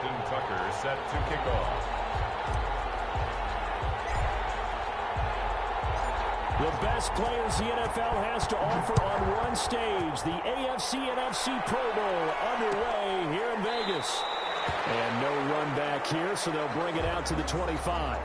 Ashton Tucker set to kick off. The best players the NFL has to offer on one stage. The AFC-NFC Pro Bowl underway here in Vegas. And no run back here, so they'll bring it out to the 25.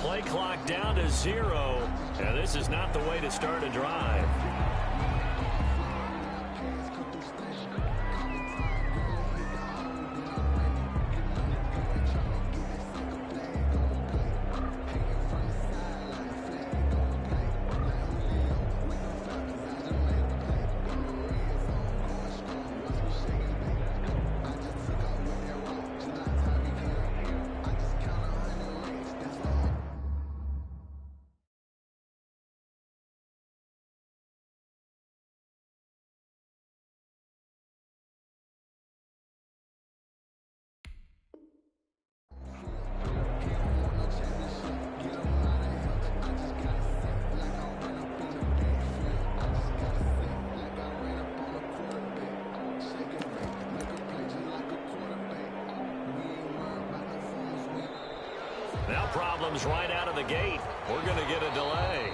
Play clock down to 0, and this is not the way to start a drive. Now problems right out of the gate. We're going to get a delay.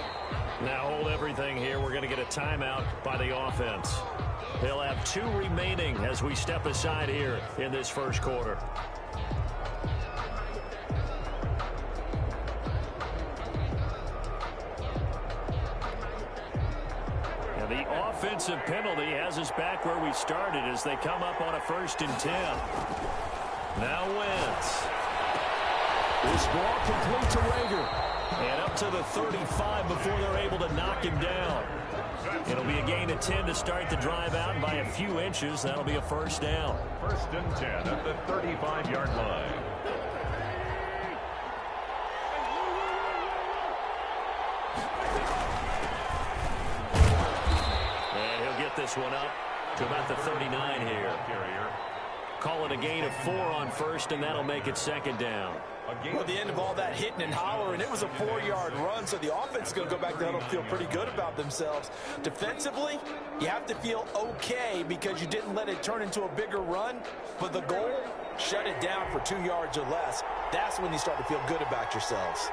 Now hold everything here. We're going to get a timeout by the offense. They'll have 2 remaining as we step aside here in this first quarter. And the offensive penalty has us back where we started as they come up on a 1st and 10. Now Wentz. This ball complete to Rager. And up to the 35 before they're able to knock him down. It'll be a gain of 10 to start the drive out, and by a few inches, that'll be a 1st down. 1st and 10 at the 35-yard line. And he'll get this one up to about the 39 here. Call it a gain of 4 on 1st, and that'll make it 2nd down. Well, at the end of all that hitting and hollering, it was a 4-yard run, so the offense is going to go back there and feel pretty good about themselves. Defensively, you have to feel okay because you didn't let it turn into a bigger run, but the goal, shut it down for 2 yards or less. That's when you start to feel good about yourselves.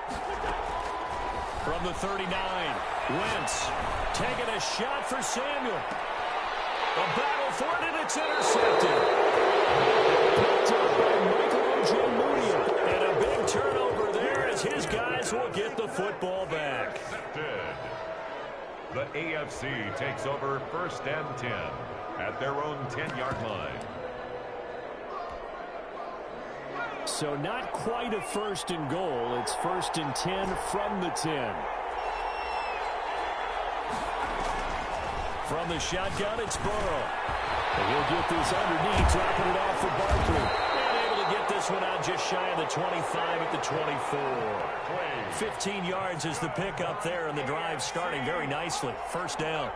From the 39, Wentz taking a shot for Samuel. A battle for it, and it's intercepted. Picked up by Michael Ojemudia. And a big turnover there as his guys will get the football back. The AFC takes over 1st and 10 at their own 10-yard line. So not quite a 1st and goal. It's 1st and 10 from the 10. From the shotgun, it's Burrow. And he'll get this underneath, dropping it off for Barkley. And able to get this one out just shy of the 25 at the 24. 15 yards is the pickup there, and the drive starting very nicely. 1st down.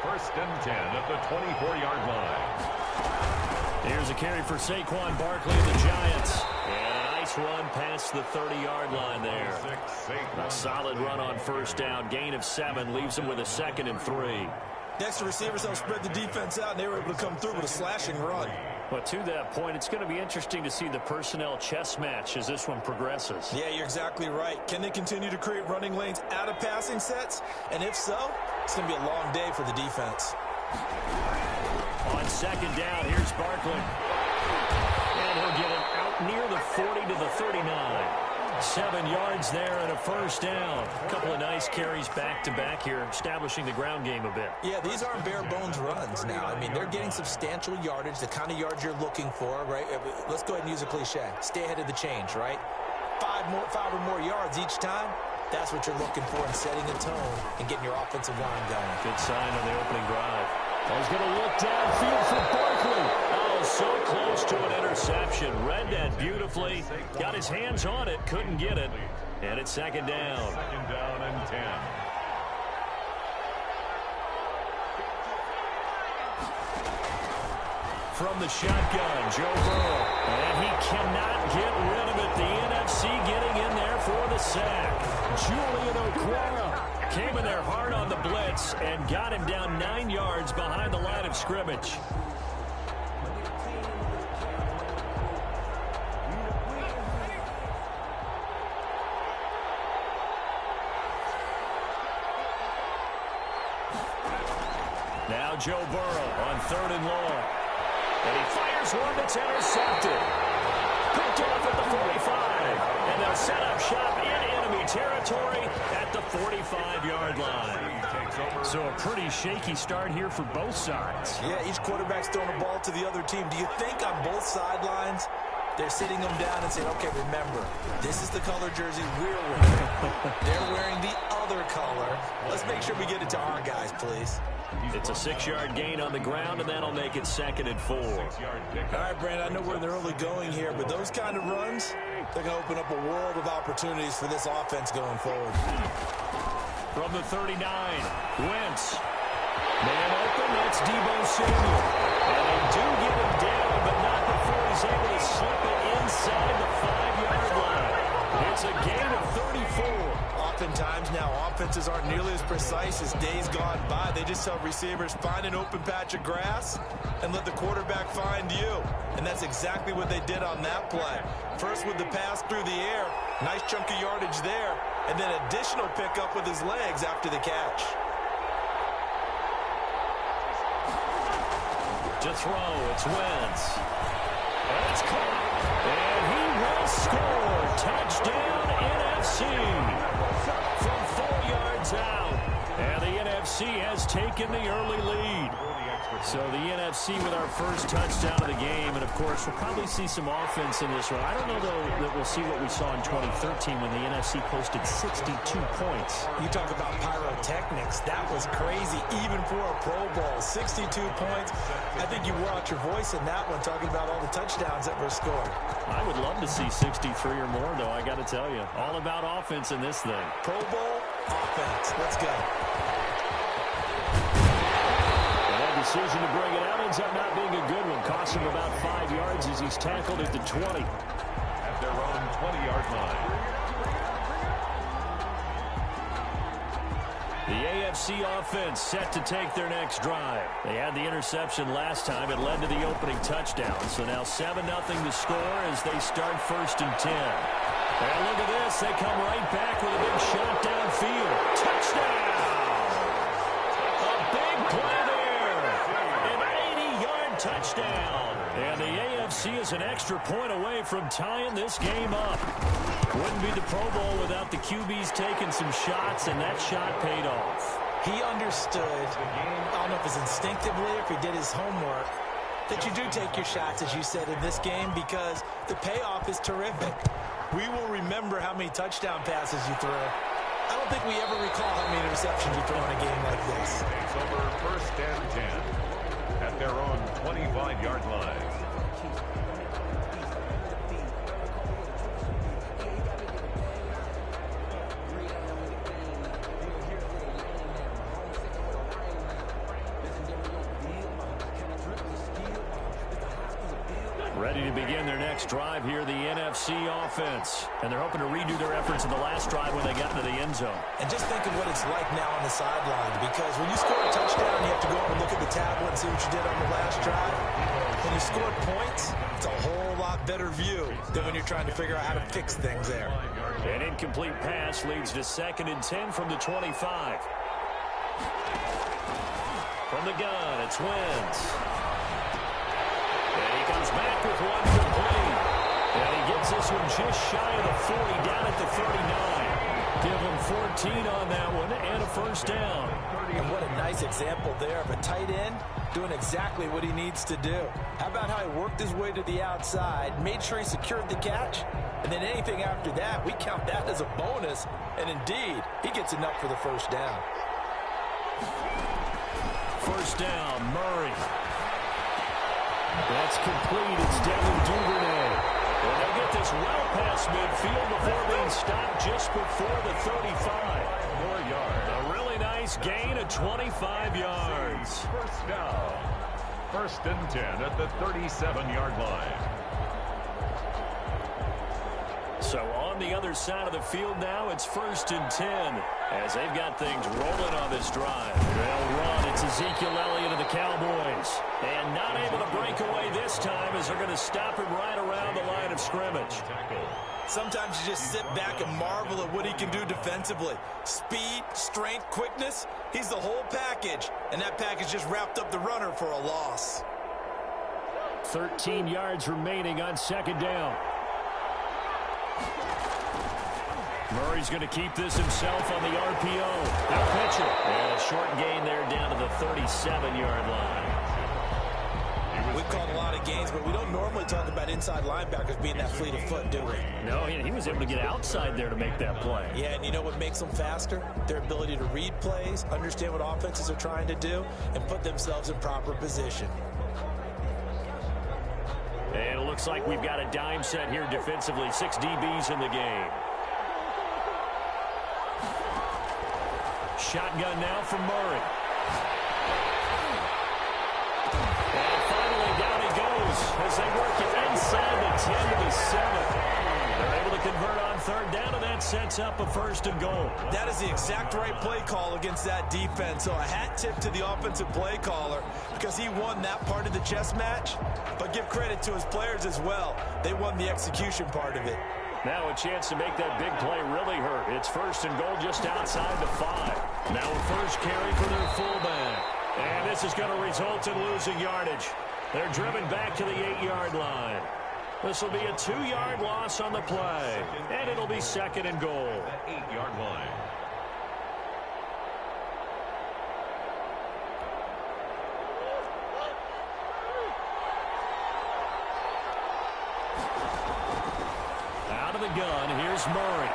1st and 10 at the 24-yard line. Here's a carry for Saquon Barkley and the Giants. And a nice run past the 30-yard line there. A solid run on 1st down. Gain of 7 leaves them with a 2nd and 3. Next, the receivers helped spread the defense out, and they were able to come through with a slashing run. But to that point, it's going to be interesting to see the personnel chess match as this one progresses. Yeah, you're exactly right. Can they continue to create running lanes out of passing sets? And if so, it's going to be a long day for the defense. On 2nd down, here's Barkley. And he'll get it out near the 40 to the 39. 7 yards there and a 1st down. A couple of nice carries back-to-back here, establishing the ground game a bit. Yeah, these aren't bare-bones runs now. I mean, they're getting substantial yardage, the kind of yards you're looking for, right? Let's go ahead and use a cliche. Stay ahead of the change, right? five or more yards each time, that's what you're looking for in setting a tone and getting your offensive line going. Good sign on the opening drive. Oh, he's going to look downfield for Barkley. Oh, so close to an interception. Read that beautifully. Got his hands on it. Couldn't get it. And it's second down. Second down and 10. From the shotgun, Joe Burrow. And he cannot get rid of it. The NFC getting in there for the sack. Julian Okwara came in there hard on the blitz and got him down 9 yards behind the line of scrimmage. Now Joe Burrow on 3rd and long. And he fires one that's intercepted. Picked off at the 45. And they'll set up shop in enemy territory at the 45-yard line. So a pretty shaky start here for both sides. Yeah, each quarterback's throwing the ball to the other team. Do you think on both sidelines they're sitting them down and saying, okay, remember, this is the color jersey we're wearing. They're wearing the other color. Let's make sure we get it to our guys, please. It's a 6-yard gain on the ground, and that'll make it 2nd and 4. All right, Brandon, I know we're in the early going here, but those kind of runs, they're going to open up a world of opportunities for this offense going forward. From the 39, Wentz. Man open, that's Deebo Samuel. And they do get him down, but not before he's able to slip it inside the 5-yard line. It's a gain of 34. Oftentimes now, offenses aren't nearly as precise as days gone by. They just tell receivers, find an open patch of grass and let the quarterback find you. And that's exactly what they did on that play. First with the pass through the air, nice chunk of yardage there, and then additional pickup with his legs after the catch. To throw, it's Wentz. And it's caught. And he will score. Touchdown, NFC. From 4 yards out. And the NFC has taken the early lead. So the NFC with our first touchdown of the game. And, of course, we'll probably see some offense in this one. I don't know, though, that we'll see what we saw in 2013 when the NFC posted 62 points. You talk about pyrotechnics. That was crazy, even for a Pro Bowl. 62 points. I think you wore out your voice in that one, talking about all the touchdowns that were scored. I would love to see 63 or more, though, I got to tell you. All about offense in this thing. Pro Bowl offense. Let's go. Decision to bring it out ends up not being a good one. Costs him about 5 yards as he's tackled at the 20. At their own 20-yard line. The AFC offense set to take their next drive. They had the interception last time. It led to the opening touchdown. So now 7-0 to score as they start 1st and 10. And look at this. They come right back with a big shot downfield. Touchdown! A big play there. Touchdown. And the AFC is an extra point away from tying this game up. Wouldn't be the Pro Bowl without the QBs taking some shots, and that shot paid off. He understood, I don't know if it's instinctively or if he did his homework, that you do take your shots, as you said, in this game because the payoff is terrific. We will remember how many touchdown passes you threw. I don't think we ever recall how many interceptions you throw in a game like this. It's over 1st and 10. At their own 25-yard line. Ready to begin their next drive here, the NFC offense. And they're hoping to redo their efforts in the last drive when they got into the end zone. And just think of what it's like now on the sideline, because when you score a touchdown, you have to go up and look at the tablet and see what you did on the last drive. When you score points, it's a whole lot better view than when you're trying to figure out how to fix things there. An incomplete pass leads to 2nd and 10 from the 25. From the gun, it's Wentz. And he comes back with one complete. And he gets this one just shy of the 40, down at the 39. Give him 14 on that one and a 1st down. And what a nice example there of a tight end doing exactly what he needs to do. How about how he worked his way to the outside, made sure he secured the catch, And then anything after that, we count that as a bonus. And indeed, he gets enough for the first down. First down, Murray. That's complete. It's Devin Duvernay. And they get this well past midfield before being stopped just before the 35. 4 yards. A really nice gain of 25 yards. First down. First and 10 at the 37-yard line. So on the other side of the field now, it's first and 10 as they've got things rolling on this drive. They'll run. It's Ezekiel Elliott of the Cowboys. And not able to break away this time as they're going to stop him right around the line of scrimmage. Sometimes you just sit back and marvel at what he can do defensively. Speed, strength, quickness, he's the whole package. And that package just wrapped up the runner for a loss. 13 yards remaining on second down. Murray's going to keep this himself on the RPO. They'll pitch it. And a short gain there down to the 37-yard line. We've called a lot of games, but we don't normally talk about inside linebackers being that fleet of foot, do we? No, he was able to get outside there to make that play. Yeah, and you know what makes them faster? Their ability to read plays, understand what offenses are trying to do, and put themselves in proper position. And it looks like we've got a dime set here defensively. 6 DBs in the game. Shotgun now from Murray. And finally down he goes as they work it inside the 10 to the 7. They're able to convert on third down, and that sets up a first and goal. That is the exact right play call against that defense. So a hat tip to the offensive play caller because he won that part of the chess match. But give credit to his players as well. They won the execution part of it. Now a chance to make that big play really hurt. It's first and goal just outside the 5. Now a first carry for their fullback. And this is going to result in losing yardage. They're driven back to the 8-yard line. This will be a 2-yard loss on the play. And it'll be second and goal. 8-yard line. The gun. Here's Murray.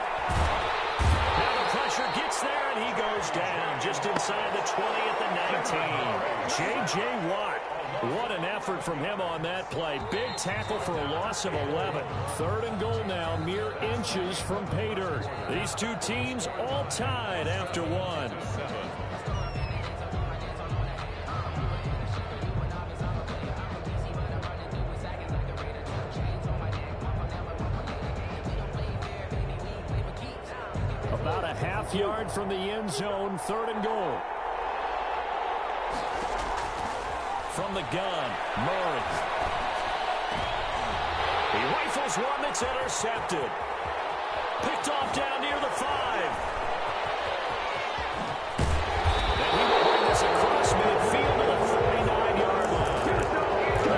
Now the pressure gets there, and he goes down just inside the 20 at the 19. J.J. Watt. What an effort from him on that play. Big tackle for a loss of 11. Third and goal now, mere inches from pay dirt. These two teams all tied after one. About a half-yard from the end zone, third and goal. From the gun, Murray. He rifles one that's intercepted. Picked off down near the 5. And he will bring this across midfield to the 49-yard line.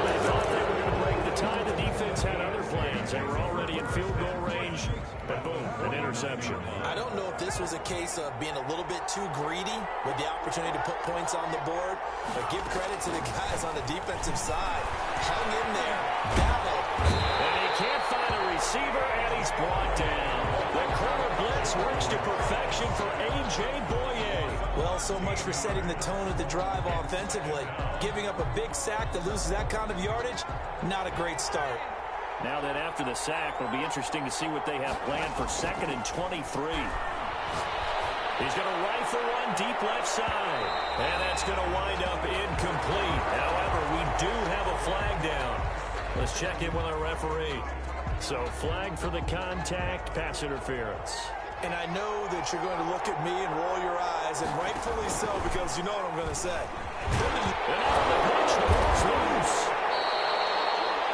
They thought they were going to break the tie. The defense had other plans. They were already in field goal range. But boom, an interception. I don't know if this was a case of being a little bit too greedy with the opportunity to put points on the board, but give credit to the guys on the defensive side. Hung in there, battled. And he can't find a receiver, and he's brought down. The corner blitz works to perfection for A.J. Boye. Well, so much for setting the tone of the drive offensively. Giving up a big sack that loses that kind of yardage, not a great start. Now then, after the sack, it'll be interesting to see what they have planned for second and 23. He's going to rifle one deep left side. And that's going to wind up incomplete. However, we do have a flag down. Let's check in with our referee. So, flag for the contact, pass interference. And I know that you're going to look at me and roll your eyes, and rightfully so, because you know what I'm going to say. And on the pitch, the ball's loose.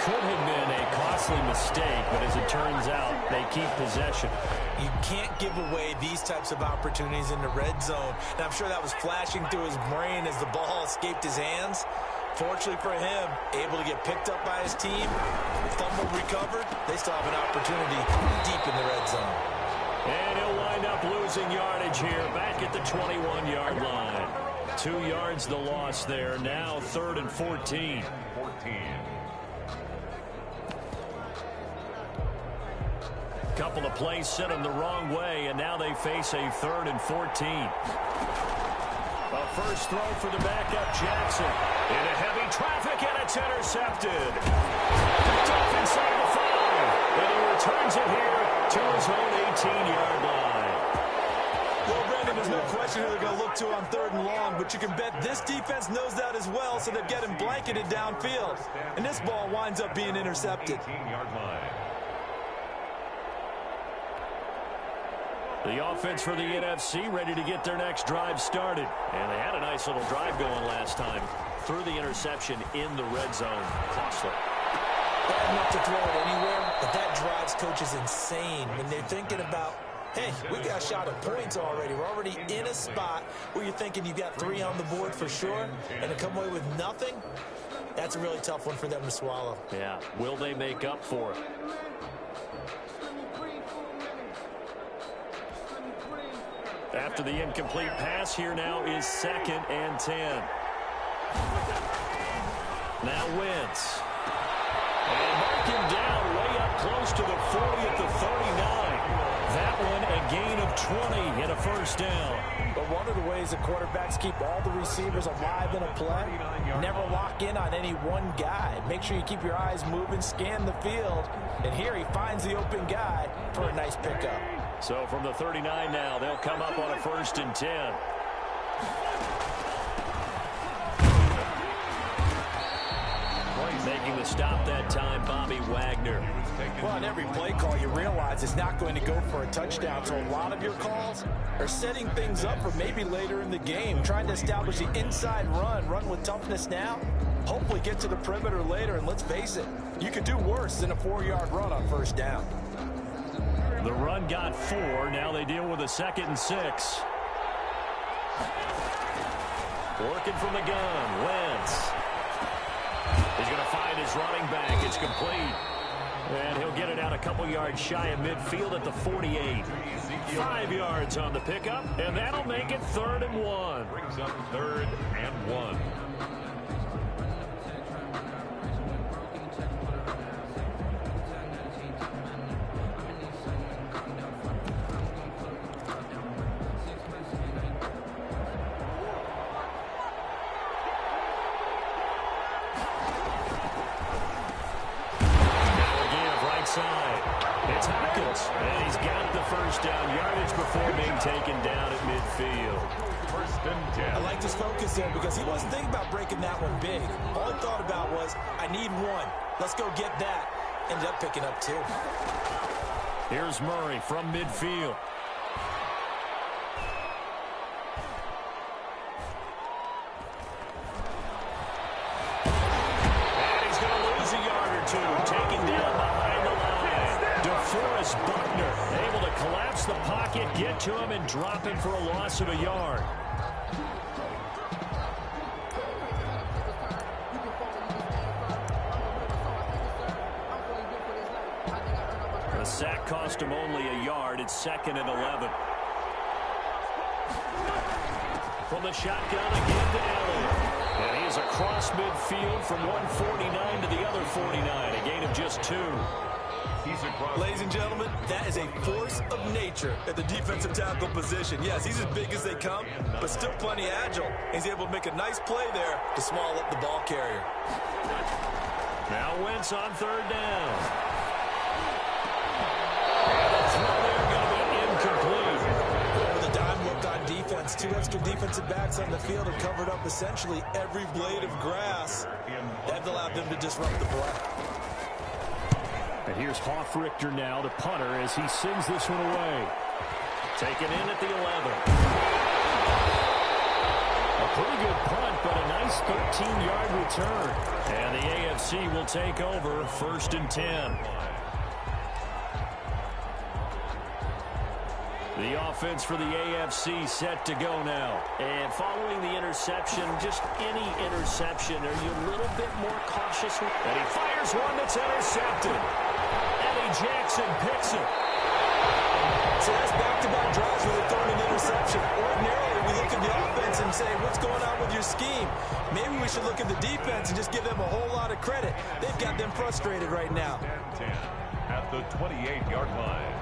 Could have been a costly mistake, but as it turns out, they keep possession. You can't give away these types of opportunities in the red zone. And I'm sure that was flashing through his brain as the ball escaped his hands. Fortunately for him, able to get picked up by his team, fumble recovered, they still have an opportunity deep in the red zone. And he'll wind up losing yardage here, back at the 21-yard line. 2 yards the loss there, now third and 14. 14. Couple of plays sent them the wrong way, and now they face a 3rd and 14. A first throw for the backup Jackson. Into heavy traffic, and it's intercepted. Picked off inside the 5, and he returns it here to his own 18-yard line. Well, Brandon, there's no question who they're going to look to on 3rd and long, but you can bet this defense knows that as well, so they've got him blanketed downfield. And this ball winds up being intercepted. 18-yard line. The offense for the NFC ready to get their next drive started. And they had a nice little drive going last time. Threw the interception in the red zone. Costly. Bad enough to throw it anywhere, but that drives coaches insane when they're thinking about, hey, we got a shot at points already. We're already in a spot where you're thinking you've got 3 on the board for sure, and to come away with nothing, that's a really tough one for them to swallow. Yeah, will they make up for it? After the incomplete pass, here now is 2nd and 10. Now Wentz. And mark him down way up close to the 40 at the 39. That one a gain of 20 and a first down. But one of the ways the quarterbacks keep all the receivers alive in a play, never lock in on any one guy. Make sure you keep your eyes moving, scan the field. And here he finds the open guy for a nice pickup. So from the 39 now, they'll come up on a 1st and 10. Making the stop that time, Bobby Wagner. Well, on every play call, you realize it's not going to go for a touchdown. So a lot of your calls are setting things up for maybe later in the game, trying to establish the inside run with toughness now, hopefully get to the perimeter later. And let's face it, you could do worse than a 4-yard run on 1st down. The run got 4. Now they deal with a 2nd and 6. Working from the gun, Wentz. He's going to find his running back. It's complete. And he'll get it out a couple yards shy of midfield at the 48. 5 yards on the pickup, and that'll make it 3rd and 1. Brings up 3rd and 1. It's Hopkins, and he's got the first down yardage before being taken down at midfield. 1st and 10. I like his focus there because he wasn't thinking about breaking that one big. All he thought about was, I need 1. Let's go get that. Ended up picking up 2. Here's Murray from midfield. And he's going to lose a yard or 2, taken down behind the line. DeForest Buckner able to collapse the pocket, get to him, and drop him for a loss of a yard. The sack cost him only a yard. It's 2nd and 11. From the shotgun again to Elliott. And he is across midfield from 149 to the other 49. A gain of just 2. Ladies and gentlemen, that is a force of nature at the defensive tackle position. Yes, he's as big as they come, but still plenty agile. He's able to make a nice play there to swallow up the ball carrier. Now Wentz on 3rd down. And the throw there going to be incomplete. With a dime look on defense, 2 extra defensive backs on the field have covered up essentially every blade of grass. That allowed them to disrupt the play. And here's Hoffrichter now, the punter, as he sends this one away. Taken in at the 11. A pretty good punt, but a nice 13-yard return. And the AFC will take over 1st and 10. The offense for the AFC set to go now. And following the interception, just any interception, are you a little bit more cautious? And he fires one that's intercepted. Eddie Jackson picks it. So that's back-to-back drives where they're throwing an interception. Ordinarily, we look at the offense and say, say, what's going on with your scheme? Maybe we should look at the defense and just give them a whole lot of credit. They've got them frustrated right now. 10 at the 28-yard line.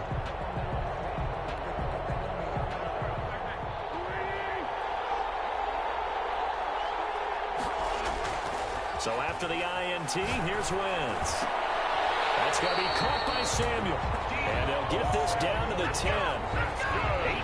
So after the INT, here's Wentz. That's going to be caught by Samuel. And they'll get this down to the 10.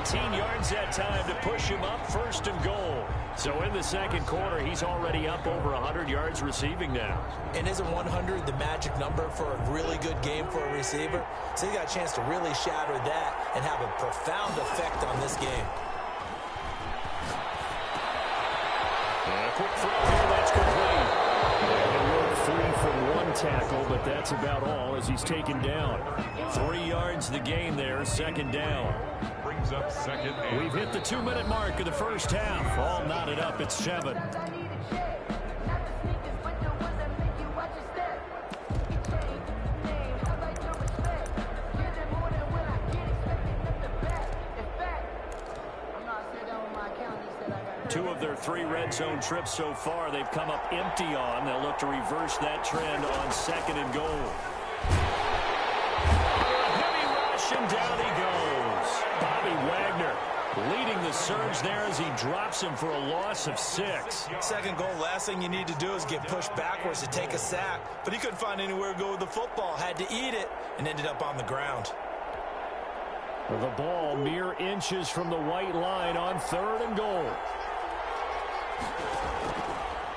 18 yards that time to push him up, 1st and goal. So in the second quarter, he's already up over 100 yards receiving now. And isn't 100 the magic number for a really good game for a receiver? So he got a chance to really shatter that and have a profound effect on this game. And a quick throw here, that's complete. And we're free from one tackle, but that's about all as he's taken down. 3 yards the gain there, 2nd down. Brings up 2nd and We've hit the 2-minute mark of the first half. All knotted up at 7. Two of their 3 red zone trips so far, they've come up empty on. They'll look to reverse that trend on 2nd and goal. A heavy rush, and down he goes. Bobby Wagner leading the surge there as he drops him for a loss of 6. Second goal, last thing you need to do is get pushed backwards to take a sack. But he couldn't find anywhere to go with the football. Had to eat it and ended up on the ground. The ball mere inches from the white line on 3rd and goal.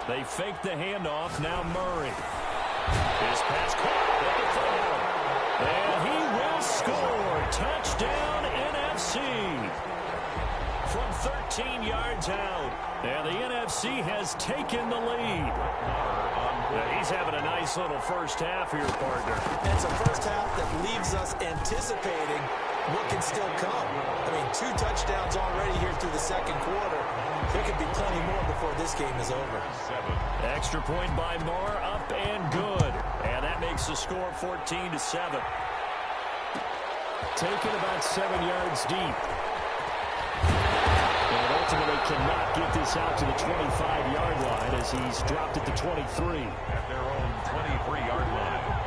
They fake the handoff. Now Murray. His pass caught at the 4. And he will score. Touchdown NFC. From 13 yards out. And the NFC has taken the lead. Yeah, he's having a nice little first half here, partner. And it's a first half that leaves us anticipating what can still come. I mean, 2 touchdowns already here through the second quarter. There could be plenty more before this game is over. 7. Extra point by Moore, up and good. And that makes the score 14-7. Taken about 7 yards deep. And ultimately cannot get this out to the 25-yard line as he's dropped at the 23. At their own 23-yard line.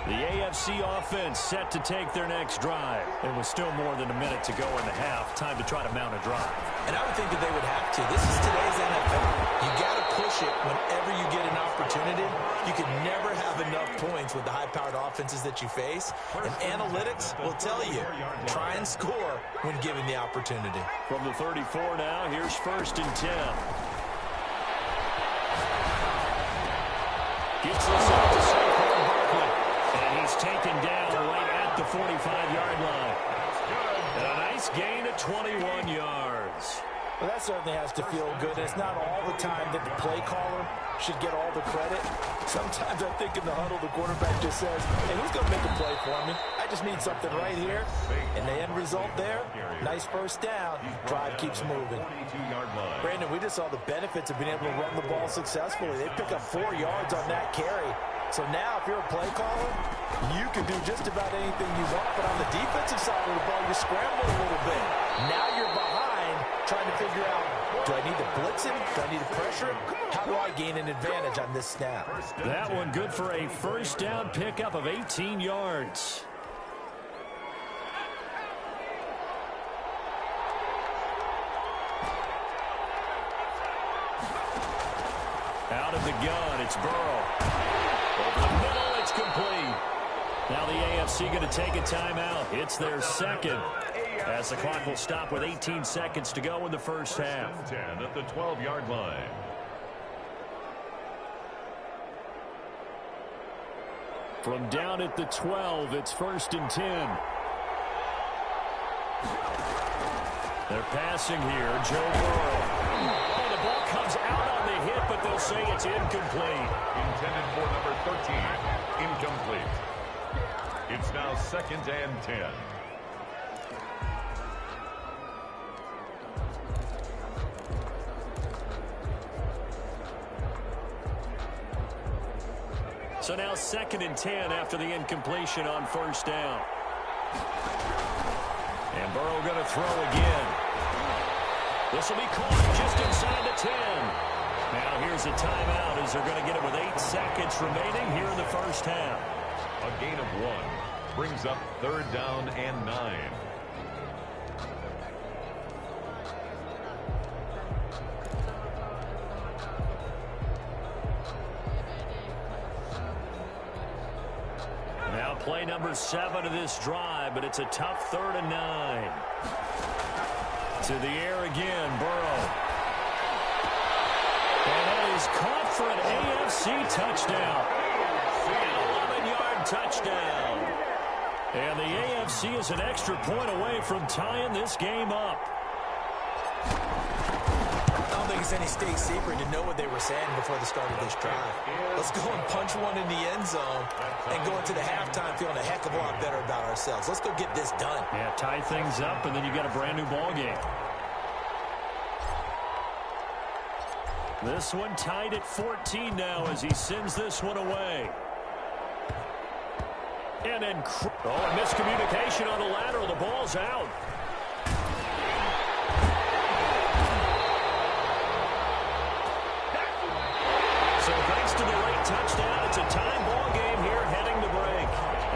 The AFC offense set to take their next drive. It was still more than a minute to go in the half. Time to try to mount a drive. And I would think that they would have to. This is today's NFL. You got to push it whenever you get an opportunity. You can never have enough points with the high-powered offenses that you face. And analytics will tell you, try and score when given the opportunity. From the 34 now, here's 1st and 10. Gets this out to Saquon Barkley. And he's taken down right at the 45-yard line. And a nice gain of 21 yards. Well, that certainly has to feel good. It's not all the time that the play caller should get all the credit. Sometimes I think in the huddle, the quarterback just says, hey, who's going to make a play for me? I just need something right here. And the end result there, nice first down. Drive keeps moving. Brandon, we just saw the benefits of being able to run the ball successfully. They pick up 4 yards on that carry. So now if you're a play caller, you can do just about anything you want. But on the defensive side of the ball, you scramble a little bit. Now you're behind trying to figure out, do I need to blitz him? Do I need to pressure him? How do I gain an advantage on this snap? That one good for a first down pickup of 18 yards. Out of the gun, it's Burrow. Over the middle, it's complete. Now the AFC going to take a timeout. It's their second. As the clock will stop with 18 seconds to go in the first half. 10 at the 12-yard line. From down at the 12, it's 1st and 10. They're passing here. Joe Burrow. Oh, the ball comes out on the hit, but they'll say it's incomplete. Intended for number 13. Incomplete. It's now 2nd and 10. So now 2nd and 10 after the incompletion on first down. And Burrow going to throw again. This will be caught just inside the 10. Now here's a timeout as they're going to get it with 8 seconds remaining here in the first half. A gain of 1 brings up 3rd down and 9. Now play number 7 of this drive, but it's a tough 3rd and 9. To the air again, Burrow. And that is caught for an AFC touchdown. An 11-yard touchdown. And the AFC is an extra point away from tying this game up. I don't think it's any state secret to know what they were saying before the start of this drive. Let's go and punch one in the end zone and go into the halftime feeling a heck of a lot better about ourselves. Let's go get this done. Yeah, tie things up, and then you got a brand-new ball game. This one tied at 14 now as he sends this one away. And then, a miscommunication on the lateral. The ball's out. So thanks to the late touchdown, it's a time ball game here heading to break.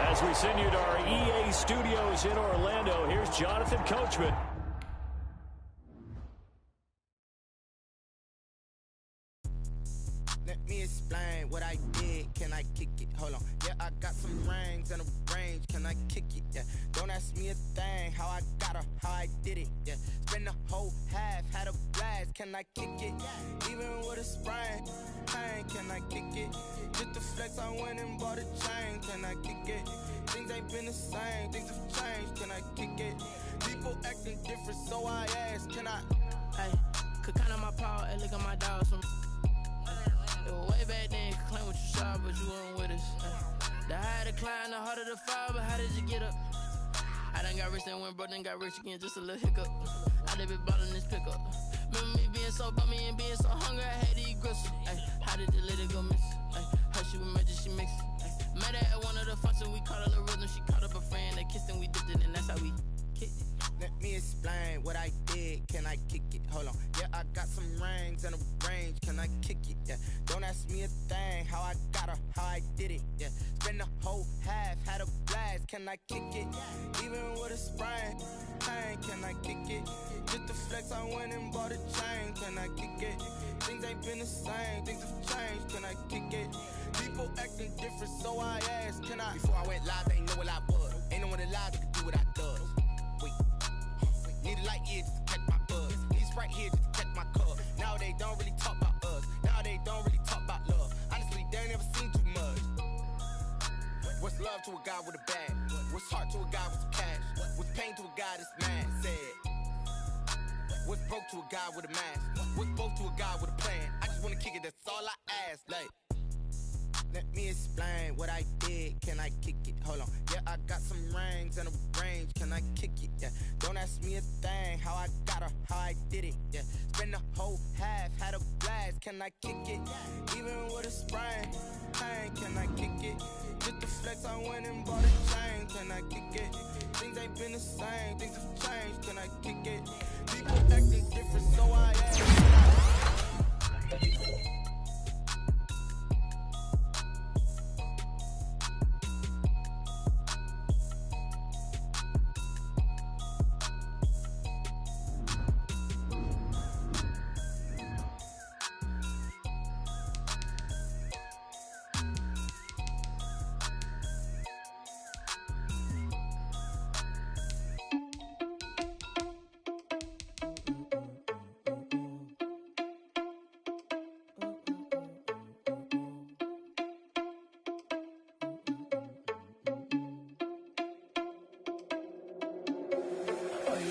As we send you to our EA studios in Orlando, here's Jonathan Coachman. Let me explain what I did. Can I kick it? Hold on. Yeah, I got some rings and a range. Can I kick it? Yeah. Don't ask me a thing. How I got her, how I did it. Yeah. Spend the whole half, had a blast. Can I kick it? Even with a sprain. Pain, can I kick it? Just the flex, I went and bought a chain. Can I kick it? Things ain't been the same. Things have changed. Can I kick it? People acting different, so I ask. Can I? Hey, could count on my power and look at my dogs from. Way back then, you could claim what you saw, but you weren't with us. The higher the climb, the harder the fall, but how did you get up? I done got rich, then went broke, then got rich again, just a little hiccup. I done been ballin' this pickup. Remember me being so bummy and being so hungry, I had to eat gristle. Ay, how did the lady go miss? Ay, how she was magic, she mixed. Met her at one of the functions, we caught a little rhythm, she caught up a friend, they kissed and we dipped it, and that's how we kicked it. Let me explain what I did. Can I kick it? Hold on. Yeah, I got some rings and a range. Can I kick it? Yeah. Don't ask me a thing. How I got her, how I did it. Yeah. Spend the whole half, had a blast. Can I kick it? Even with a sprain. Pain, can I kick it? Just the flex, I went and bought a chain. Can I kick it? Things ain't been the same. Things have changed. Can I kick it? People acting different, so I ask. Can I? Before I went live, they know what I was. Ain't no one alive that could do what I does. Wait. Need a light here just to catch my buzz. Need Sprite here just to catch my cup. Now they don't really talk about us. Now they don't really talk about love. Honestly, they ain't never seen too much. What's love to a guy with a bag? What's heart to a guy with some cash? What's pain to a guy that's mad? Said. What's broke to a guy with a mask? What's both to a guy with a plan? I just wanna kick it, that's all I ask. Like, let me explain what I did. Can I kick it? Hold on. Yeah, I got some rings and a range. Can I kick it? Yeah. Don't ask me a thing. How I got her, how I did it. Yeah. Spend the whole half, had a blast. Can I kick it? Even with a sprain. Pain, can I kick it? Just the flex, I went and bought a chain. Can I kick it? Things ain't been the same. Things have changed. Can I kick it? People acting different, so I ask.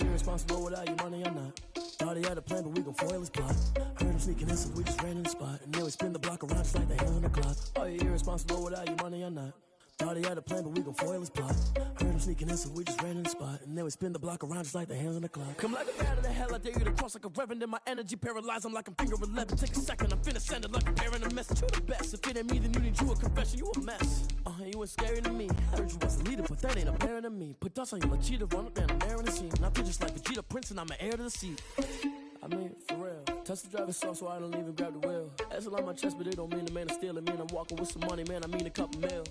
Irresponsible without your money, I'm not. Thought he had a plan, but we gon' foil his plot. Heard him sneaking in, so we just ran in the spot. And then we spin the block around just like the hand on the clock. Are you irresponsible without your money, I'm not. Thought he had a plan, but we gon' foil his plot. Heard him sneaking in, so we just ran in the spot. And then we spin the block around just like the hands on the clock. Come like a bat of the hell, I dare you to cross like a reverend. In my energy paralyzed, I'm like I'm finger 11. Take a second, I'm finna send it like a bearing a message. You the best. If it ain't me, then you need you a confession. You a mess. You ain't scary to me. Heard you was a leader, but that ain't apparent to me. Put dust on your cheetah, run up down the Marin scene. I feel just like Vegeta Prince and I'm an heir to the seat. I mean, for real. Touch the driver's sauce so I don't even grab the wheel. That's on my chest, but it don't mean the man is stealing. Mean I'm walking with some money, man, I mean a couple mil.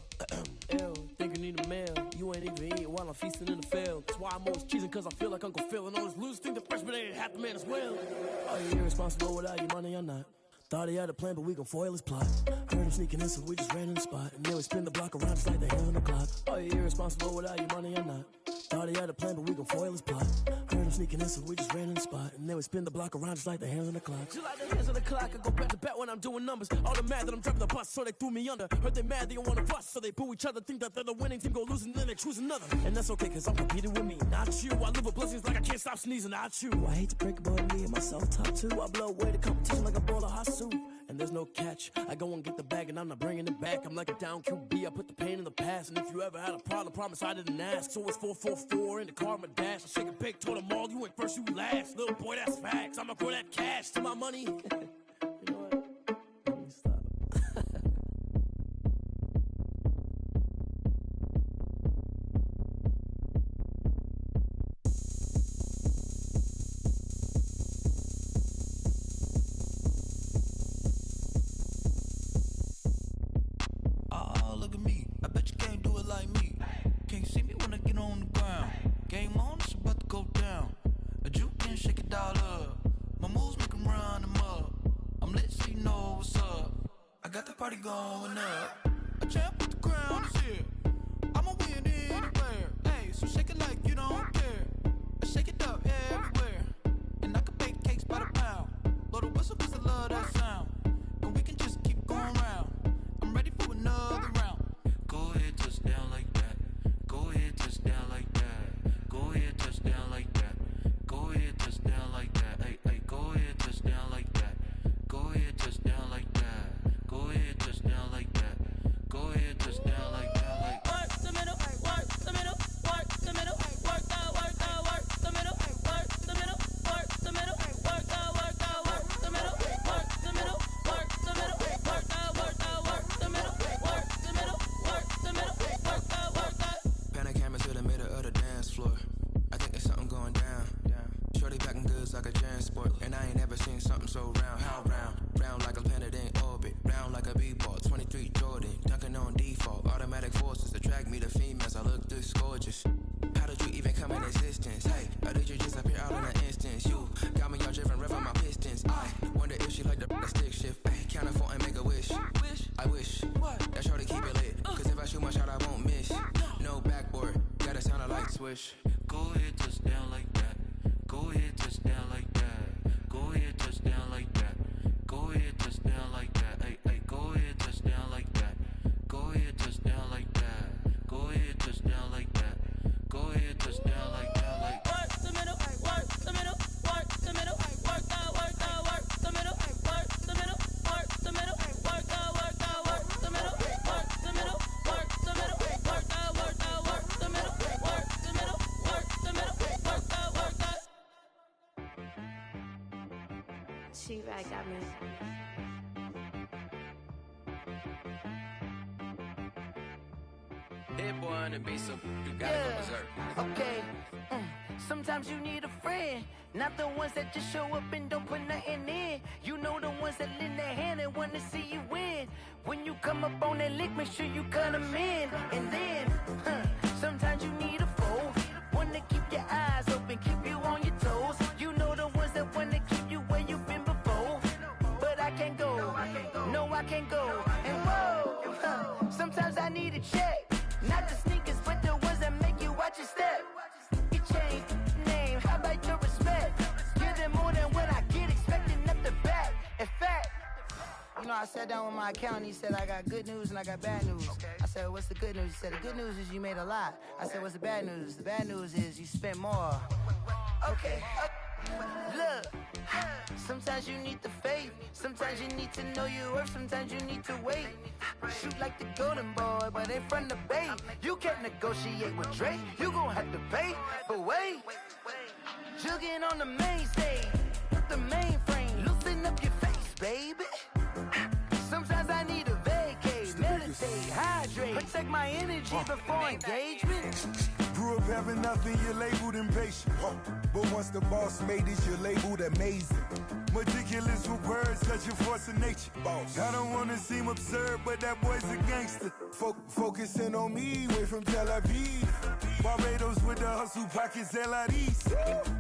Ew, think you need a meal. You ain't even eating while I'm feasting in the field. That's why I'm always cheesing, cause I feel like Uncle Phil. And all those losers think the freshman ain't half the man as well. Are you irresponsible without your money or not? Thought he had a plan, but we gon' foil his plot. Heard him sneaking in, so we just ran in the spot. And then we spin the block around just like the hand on the clock. Are you irresponsible without your money or not? Thought he had a plan, but we gon' foil his plot. Heard him sneaking in, so we just ran in the spot. And then we spin the block around just like the hands on the clock. Just like the hands on the clock, I go back to back when I'm doing numbers. All the mad that I'm driving the bus, so they threw me under. Heard they mad, they don't wanna bust, so they boo each other. Think that they're the winning team, go losing, then they choose another. And that's okay, cause I'm competing with me, not you. I live with blessings like I can't stop sneezing, not you. I hate to break it, but me and myself top two. I blow away the competition like a bowl of hot soup. And there's no catch. I go and get the bag and I'm not bringing it back. I'm like a down QB, I put the pain in the past. And if you ever had a problem, promise I didn't ask. So it's 444 in the car, my dash. I shake a big, told them all, you ain't first, you last. Little boy, that's facts. I'ma grow that cash to my money. You know what? Let me stop. Look at me, I bet you can't do it like me. Can't see me when I get on the ground. Game on, it's about to go down. A juke and shake it all up. My moves make them run them up. I'm lit so you know what's up. I got the party going up. A champ with the crown is here. I'ma win anywhere. Hey, so shake it like you don't care. I shake it up everywhere. And I can bake cakes by the pound. Blow the whistle cause I love that sound. And we can just keep going round. I'm ready for another round. Go ahead, touch down like that. Go ahead, touch down like that. Go ahead, touch down like that. Go ahead, touch down like that. Hey, hey, go ahead, touch down like that. Go ahead, touch down like that. Go ahead, touch down like that. Go ahead, touch down like that. Like work the middle, work the middle, work the middle, work the middle, work the middle, work the middle, work the middle, work the middle, work the middle, work the middle, work the middle, work the middle, work the. Pan a camera to the middle of the dance floor. I think there's something going down. Shorty packing goods like a transport, and I ain't never seen something so round. How round? Round like a planet in orbit, round like a b-ball. 23 Jordan, dunking on default. Automatic forces attract me to females. I look this gorgeous. How did you even come in existence? Hey, or did you just appear out in an instance? You got me all driven, revving my pistons. I wonder if she like the stick shift. Hey, count it 4 and make a wish. I wish that shorty keep it lit. Cause if I shoot my shot, I won't miss. No backboard, gotta sound a light swish. go ahead, touch down like that. Go ahead, touch down like that. Go ahead, touch down like that. Go ahead, touch down like that. Hey, hey, go ahead, touch down like that. Go ahead, touch down like that. Go ahead, touch down like that. Go ahead, touch down like that. Like work the middle, work the middle, work the middle, work the middle, work the middle, work the middle, work the middle, work the middle, work the middle, work the middle, work the middle, work the middle, work the middle, work the middle, work the. She right got me. Hit boy on the beat, so you gotta go berserk. Okay. Sometimes you need a friend, not the ones that just show up and don't put nothing in. You know the ones that lend their hand and want to see you win. When you come up on that lick, make sure you cut them in. And then, sometimes you need a foe, one to keep your eyes open, keep you on your toes. You know the ones that want to keep you where you've been before. But I can't go, no I can't go. And whoa, sometimes I need a check. Not the sneakers, but the ones that make you watch your step. You change name, how about your respect? Give them more than what I get, expecting up the back. In fact, you know, I sat down with my accountant, he said, I got good news and I got bad news. I said, what's the good news? He said, the good news is you made a lot. I said, what's the bad news? The bad news is you spent more. Okay. Look, sometimes you need the faith, sometimes you need to know your worth, sometimes you need to wait. Shoot like the golden boy, but in front of the bay. You can't negotiate with Drake, you gon' have to pay. But wait, jugging on the main stage, with the mainframe, loosen up your face, baby. Sometimes I need a vacate, meditate, hydrate, check my energy before engagement. Grew up having nothing, you're labeled impatient. But once the boss made it, you're labeled amazing. Meticulous with words, such a force of nature. I don't wanna seem absurd, but that boy's a gangster. Focusing on me, way from Tel Aviv. Barbados with the hustle pockets, LIDs.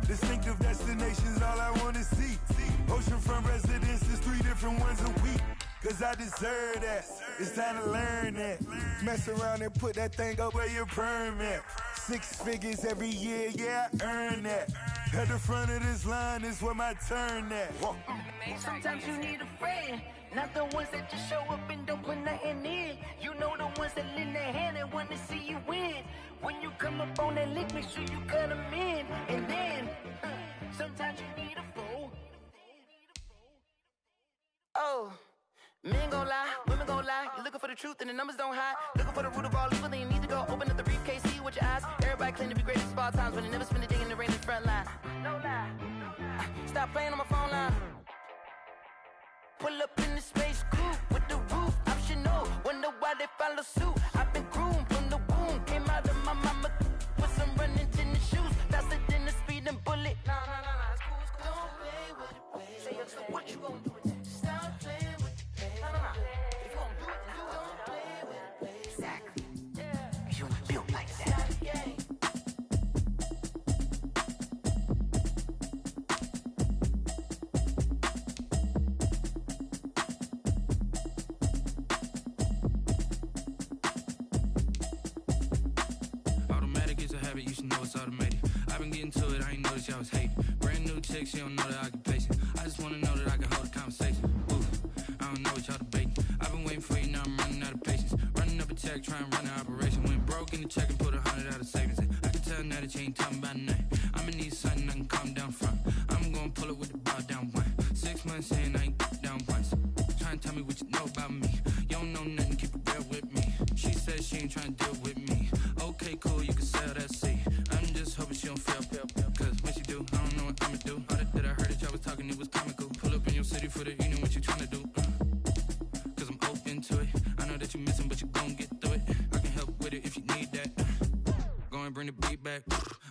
Distinctive destinations, all I wanna see. Oceanfront residences, 3 different ones a week. Cause I deserve that, it's time to learn that. Mess around and put that thing up where your perm at. 6 figures every year, yeah, I earn that. At the front of this line is where my turn at. Sometimes you need a friend, not the ones that just show up and don't put nothing in. You know the ones that lend their hand and want to see you win. When you come up on that lick, make sure you cut them in. And then, sometimes you need a fool. Oh. Men gon' lie, women gon' lie. You're looking for the truth and the numbers don't hide. Looking for the root of all evil, then you need to go open up the briefcase, see with your eyes. Everybody claim to be great at all times, but they never spend a day in the rain in the front line. No lie. Stop playing on my phone line. Pull up in the space coupe with the roof optional. Wonder why they follow suit. I've been groomed from the womb. Came out of my mama with some running tennis shoes. Faster than the speeding bullet. Nah, it's cool, it's cool. Don't play with it, play. Say so what you gon' do with it? Stop playing with it. If you gon' do it, then don't play with it, play. Exactly. Yeah. You ain't built like that. Automatic is a habit, you should know it's automated. I've been getting to it, I ain't noticed y'all was hating. Brand new chick, she don't know the occupation. I just wanna know that I can hold a conversation. Ooh, I don't know what y'all debating. I've been waiting for you, now I'm running out of patience. Running up a check, trying to run an operation. Went broke in the check and put 100 out of savings in. I can tell now that you ain't talking about nothing. I'ma need something I can calm down from. I'm gonna pull it with the bow down one. 6 months in, I ain't down once. Trying to tell me what you know about me. You don't know nothing, keep it real with me. She said she ain't trying to deal with me. Okay, cool, you can sell that seed. I'm just hoping she don't fail. Cause when she do, I don't know what I'ma do. All that I heard that y'all was talking, it was comical. Pull up in your city for the evening, what you trying to do? Cause I'm open to it. I know that you missing, but you gon' get through it. I can help with it if you need that. Go and bring the beat back.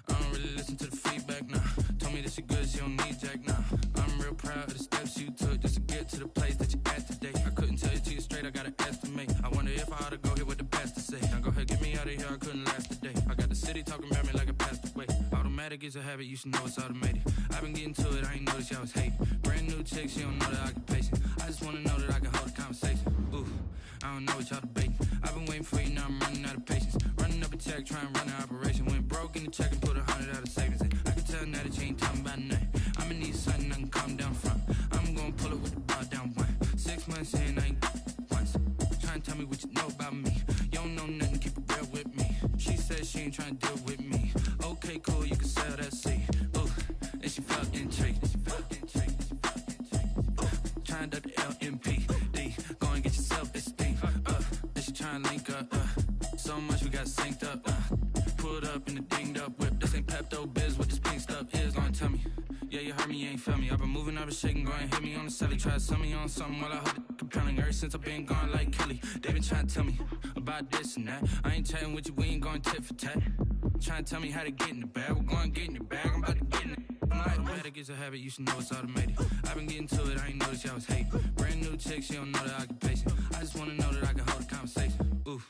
I don't really listen to the feedback, nah. Told me that she good, she don't need jack, nah. I'm real proud of the steps you took just to get to the place that you at today. I couldn't tell you to you straight, I gotta estimate. I wonder if I ought to go here with the pastor say. Now go ahead, get me out of here, I couldn't last today. I got the city talking about me like a passed away. Automatic is a habit, you should know it's automated. I've been getting to it, I ain't noticed y'all was hating. Brand new chick, she don't know the occupation. I just wanna know that I can hold a conversation. Ooh, I don't know what y'all debating. I've been waiting for you, now I'm running out of patience. Running up a check, trying to run an operation. Went broke in the check and put 100 out of savings in. I can tell now that you ain't talking about nothing. I'ma need something I can calm down from. I'm gonna pull it with the bow down one. 6 months in, I ain't once. Trying to tell me what you know about me. You don't know nothing, keep it real with me. She said she ain't trying to deal with me. Okay, cool, you can sell that seed. Ooh, and she felt intrigued. Trying to the LMPD. Go and get your self-esteem. And she trying to link up. So much we got synced up. Pulled up in the dinged up whip. This ain't Pepto Biz, what this pink stuff is. Gonna tell me. Yeah, you heard me, you ain't felt me. I've been moving, I've been shaking, go and hit me on the celly. Try to sell me on something while I hold it compelling. Ever since I've been gone like Kelly, they been trying to tell me about this and that. I ain't chatting with you, we ain't going tit for tat. Trying to tell me how to get in the bag. We're going to get in the bag, I'm about to get in it. Automatic is a habit, you should know it's automated. I've been getting to it, I ain't noticed y'all was hating. Brand new chick, she don't know the occupation. I just wanna know that I can hold a conversation. Ooh,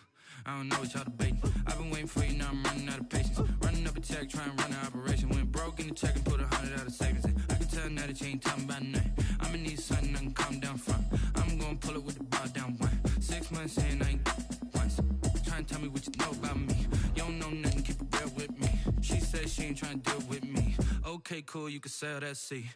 I don't know what y'all debating. I've been waiting for you, now I'm running out of patience. Running up a check, trying to run an operation. Went broke in the check and put 100 out of savings in. I can tell now that you ain't talking about nothing. I'ma need something I can calm down from. I'm gonna pull it with the bow down one. 6 months in, I ain't once. Trying to tell me what you know about me. You don't know nothing, keep it real with me. She said she ain't trying to deal with me. Okay, cool, you can sell that seed.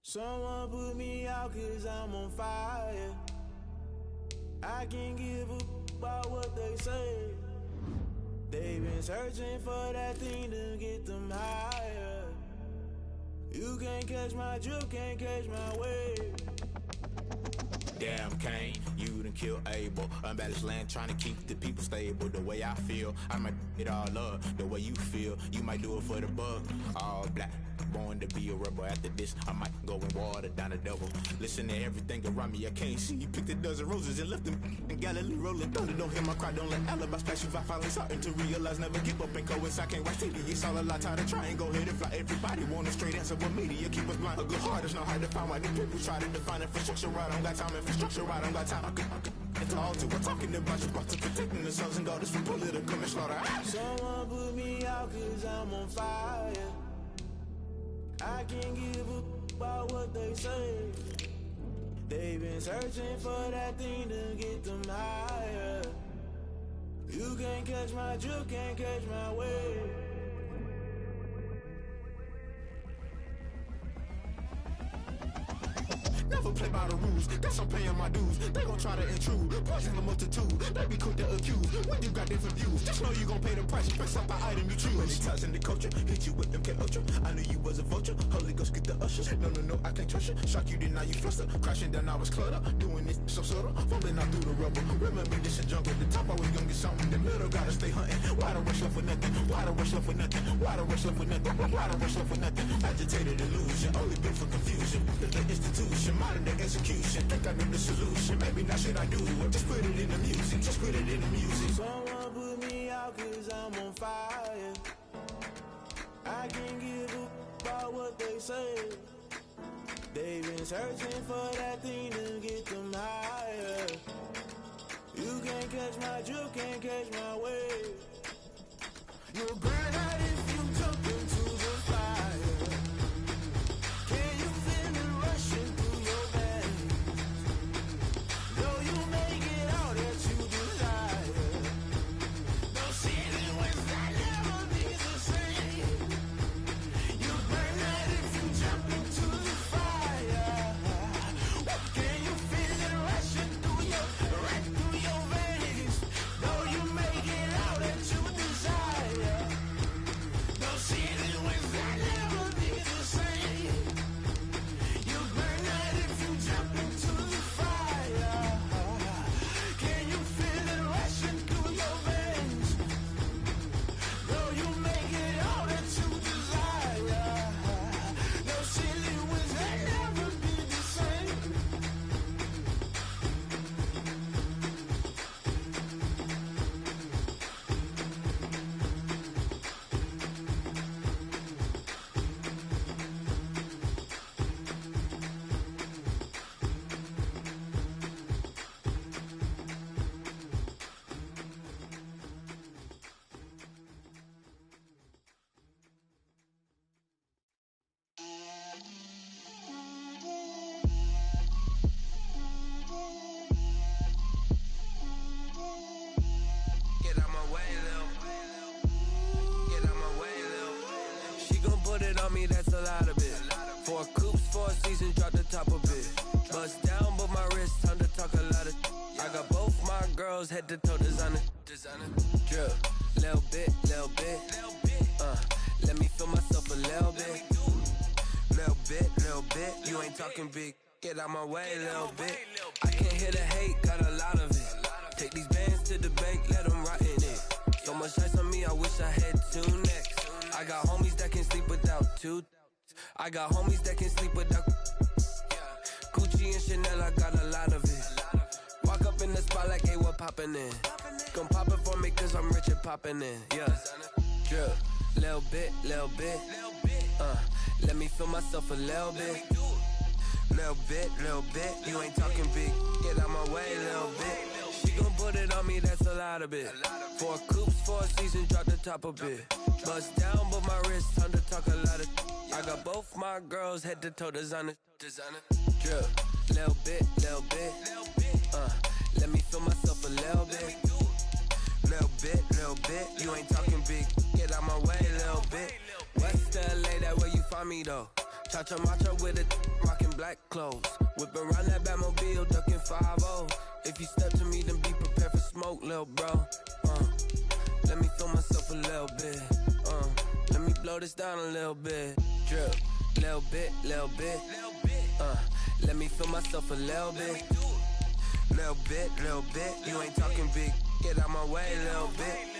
Someone put me out 'cause I'm on fire. I can't give a about what they say. They've been searching for that thing to get them higher. You can't catch my drip, can't catch my wave. damn Cain, you done killed Abel. Unbalanced land trying to keep the people stable. The way I feel, I might it all up. The way you feel, you might do it for the buck. All black, born to be a rebel. After this, I might go and water down a double. Listen to everything around me, I can't see. Picked a dozen roses and left them in Galilee rolling thunder. Don't hear my cry, don't let alibis pass you. I finally starting to realize, never give up and coincide. Can't watch TV, it's all a lot. Tired of trying, go ahead and fly. Everybody want a straight answer, but media keep us blind. A good heart is not hard to find. Why the people try to define infrastructure right? I don't got time. Infrastructure right, I don't got time. I could it's all to. We're talking about you, about to protecting the sons and daughters from political and slaughter. Someone put me out 'cause I'm on fire. I can't give a about what they say. They've been searching for that thing to get them higher. You can't catch my drift, can't catch my wave. Never play by the rules, guess I'm paying my dues. They gon' try to intrude, poison the multitude. They be quick to accuse, when you got different views. Just know you gon' pay the price, based off the item you choose. Many times in the culture, hit you with MK Ultra. I knew you was a vulture, Holy Ghost get the ushers. No, I can't trust you. Shock you, then now you fluster. Crashing down, I was cluttered. Doing this so subtle, fumbling out through the rubble. Remember this a jungle, the top always gonna get something. The middle gotta stay hunting. Why the rush left with nothing? Why the rush left with nothing? Why the rush left with nothing? Why the rush left with nothing? Agitated illusion, only built for confusion. The institution, modern day execution. Think I know the solution. Maybe not should I do it? Just put it in the music. Just put it in the music. Someone put me out 'cause I'm on fire. I can't give a about what they say. They've been searching for that thing to get them higher. You can't catch my drift, can't catch my wave. You'll burn out if you jump into the fire. Can you feel it rushing through your veins? Though you make it out that you desire. No ceiling wins, I never be the same. You burn out if you jump into the fire. Can you feel it rushing through right through your veins? Though you make it out that you desire. No ceiling wins, I never be the same. You burn out if you jump into the fire. Can you feel it rushing through your veins? Though you make it all that you desire. No ceiling wins, I never be the same. Get out my way, Lil. Get out my way, Lil. She gon' put it on me, that's a lot of it. 4 coops, 4 seasons, drop the top a bit. Bust down, but my wrist, time to talk a lot of. I got both my girls, head to toe designer. Drip, little bit, little bit. Let me feel myself a little bit. Little bit. You ain't talking big. Get out my way, little bit. I can't hear the hate, got a lot of it. Take these bands to the bank, let them rot in it. So much ice on me, I wish I had 2 necks. I got homies that can sleep without 2. I got homies that can sleep without Gucci and Chanel, I got a lot of it. Walk up in the spot like, hey, what poppin' in? Gon' pop it for me cause I'm rich and poppin' in, yeah. Drip, little bit. Let me feel myself a little bit. Little bit. You ain't talking big. Get out my way, little bit. She gon' put it on me, that's a lot of it. 4 coops, 4 seasons, drop the top a bit. Bust down, but my wrist, time to talk a lot of. I got both my girls, head to toe designer. Drip, little bit. Let me feel myself a little bit. Little bit. You ain't talking big. Get out my way, little bit. West LA, that where you find me though. Cha-cha matcha with it, rockin' black clothes. Whip around that Batmobile, ducking 5-0. If you step to me, then be prepared for smoke, lil' bro. Let me feel myself a little bit. Let me blow this down a little bit. Drip, little bit. Let me feel myself a little bit. Little bit, you ain't talking big. Get out my way, little bit.